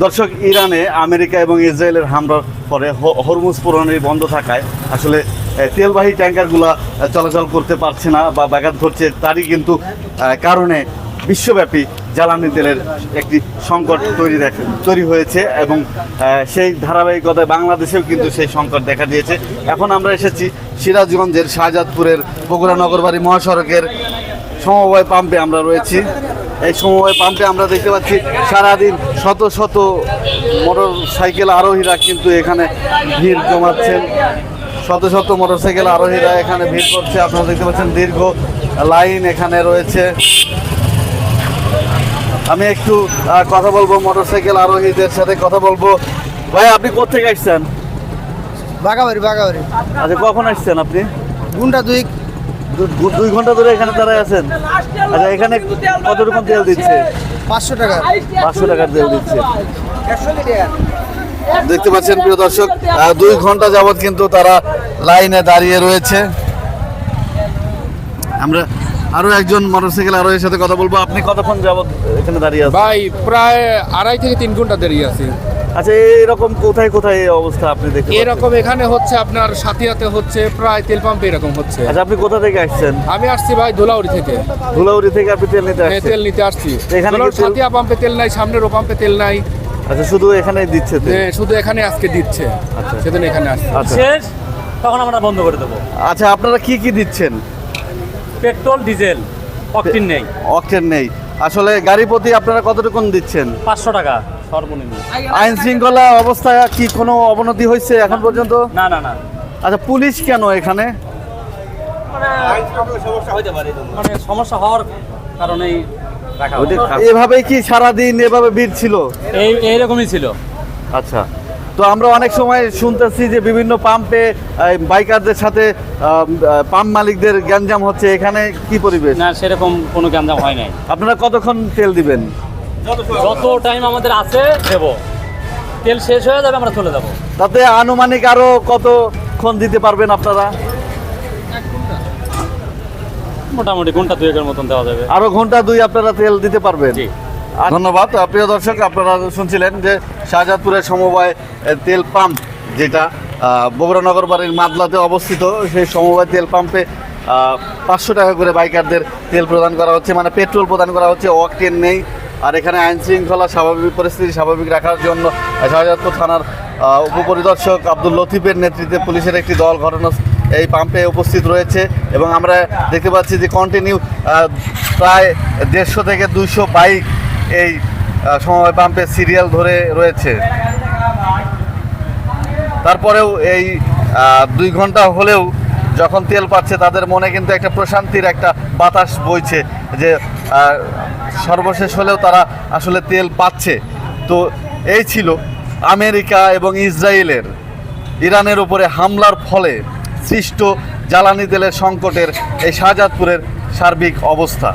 দর্শক, ইরানে আমেরিকা এবং ইসরায়েলের হামলার পরে হরমুজ প্রণালী বন্ধ থাকায় আসলে তেলবাহী ট্যাঙ্কারগুলো চলাচল করতে পারছে না বা ব্যাঘাত ঘটছে। তারই কিন্তু কারণে বিশ্বব্যাপী জ্বালানি তেলের একটি সংকট তৈরি হয়েছে এবং সেই ধারাবাহিকতায় বাংলাদেশেও কিন্তু সেই সংকট দেখা দিয়েছে। এখন আমরা এসেছি সিরাজগঞ্জের শাহজাদপুরের বগুড়া নগরবাড়ি মহাসড়কের সমবায় পাম্পে আমরা রয়েছি। এই সমবায় পাম্পে আমরা দেখতে পাচ্ছি সারাদিন শত শত মোটর সাইকেল আরোহীরা কিন্তু এখানে ভিড় জমাচ্ছেন। শত শত মোটরসাইকেল আরোহীরা এখানে ভিড় করছে। আপনারা দেখতে পাচ্ছেন দীর্ঘ লাইন এখানে রয়েছে। আমি একটু কথা বলবো মোটরসাইকেল আরোহীদের সাথে কথা বলবো। ভাই, আপনি কোথেকে আসছেন? বাগাবাড়ি। আচ্ছা, কখন আসছেন আপনি? ঘন্টা 2 ঘন্টা ধরে এখানে দাঁড়ায় আছেন। আচ্ছা, এখানে কত রকম তেল দিচ্ছে? 500 টাকা। 500 টাকার তেল দিচ্ছে। দেখতে পাচ্ছেন প্রিয় দর্শক, 2 ঘন্টা যাবত কিন্তু তারা লাইনে দাঁড়িয়ে রয়েছে। আমরা আরো একজন মোটরসাইকেল আরোহীর সাথে কথা বলবো। আপনি কতক্ষণ যাবত এখানে দাঁড়িয়ে আছেন? ভাই প্রায় 2.5 থেকে 3 ঘন্টা দাঁড়িয়ে আছি। আচ্ছা, এরকম কোথায় কোথায় এই অবস্থা আপনি দেখতে পাচ্ছেন? এরকম এখানে হচ্ছে আপনার সাথিয়াতে হচ্ছে, প্রায় তেল পাম্পে এরকম হচ্ছে। আচ্ছা, আপনি কোথা থেকে আসছেন? আমি আসছি ভাই ধুলাউড়ি থেকে। ধুলাউড়ি থেকে আপনি তেল নিতে আসছেন? তেল নিতে আসছি। এখানে কি তেল- সাথিয়া পাম্পে তেল নাই, সামনের ও পাম্পে তেল নাই। আচ্ছা, শুধু এখানে দিচ্ছে তেল? শুধু এখানে আজকে দিচ্ছে। আচ্ছা। সেদিন এখানে আসছে। আচ্ছা শেষ তখন আমরা বন্ধ করে দেবো। আচ্ছা, আপনারা কি কি দিচ্ছেন? পেট্রোল, ডিজেল, অকটিন নেই। অকটেন নেই। আসলে গাড়ি প্রতি আপনারা কতটুকু দিচ্ছেন? 500 টাকা সর্বনিম্ন। আইন শৃঙ্খলা অবস্থা কি কোনো অবনতি হয়েছে এখন পর্যন্ত? না না না, আচ্ছা, পুলিশ কেন এখানে? মানে সমস্যা হওয়ার কারণেই রাখা হয়। এভাবেই কি সারাদিন এভাবে ভিড় ছিল? এইরকমই ছিল। আচ্ছা, তো আমরা অনেক সময় শুনতেছি যে বিভিন্ন পাম্পে বাইকারদের সাথে পাম্প মালিকদের গ্যাঞ্জাম হচ্ছে। এখানে কি পরিবেশ? না, সেরকম কোনো গ্যাঞ্জাম হয় নাই। আপনারা কতক্ষণ তেল দিবেন? যত টাইম আমাদের আছে দেব। তেল শেষ হয়ে যাবে আমরা চলে যাব। তাতে আনুমানিক আরো কতক্ষণ দিতে পারবেন আপনারা? মোটামুটি ঘন্টা 2-এর মতন দেওয়া যাবে। আরো ঘন্টা 2 আপনারা তেল দিতে পারবেন? জি। ধন্যবাদ। প্রিয় দর্শক, আপনারা শুনছিলেন যে শাহজাদপুরের সমবায় তেল পাম্প, যেটা বগুড়া নগরবাড়ির মাদলাতে অবস্থিত, সেই সমবায় তেল পাম্পে 500 টাকা করে বাইকারদের তেল প্রদান করা হচ্ছে, মানে পেট্রোল প্রদান করা হচ্ছে। অকটেন নেই। আর এখানে আইন শৃঙ্খলা পরিস্থিতি স্বাভাবিক রাখার জন্য শাহজাদপুর থানার উপপরিদর্শক আব্দুল লতিফের নেতৃত্বে পুলিশের একটি দল এই পাম্পে উপস্থিত রয়েছে। এবং আমরা দেখতে পাচ্ছি যে কন্টিনিউ প্রায় 150 থেকে 200 বাইক এই সমবায় পাম্পে সিরিয়াল ধরে রয়েছে। তারপরেও এই 2 ঘন্টা হলেও যখন তেল পাচ্ছে, তাদের মনে কিন্তু একটা প্রশান্তির একটা বাতাস বইছে যে সর্বশেষ হলেও তারা আসলে তেল পাচ্ছে। তো এই ছিল আমেরিকা এবং ইসরায়েলের ইরানের উপরে হামলার ফলে সৃষ্ট জ্বালানি তেলের সংকটের এই শাহজাদপুরের সার্বিক অবস্থা।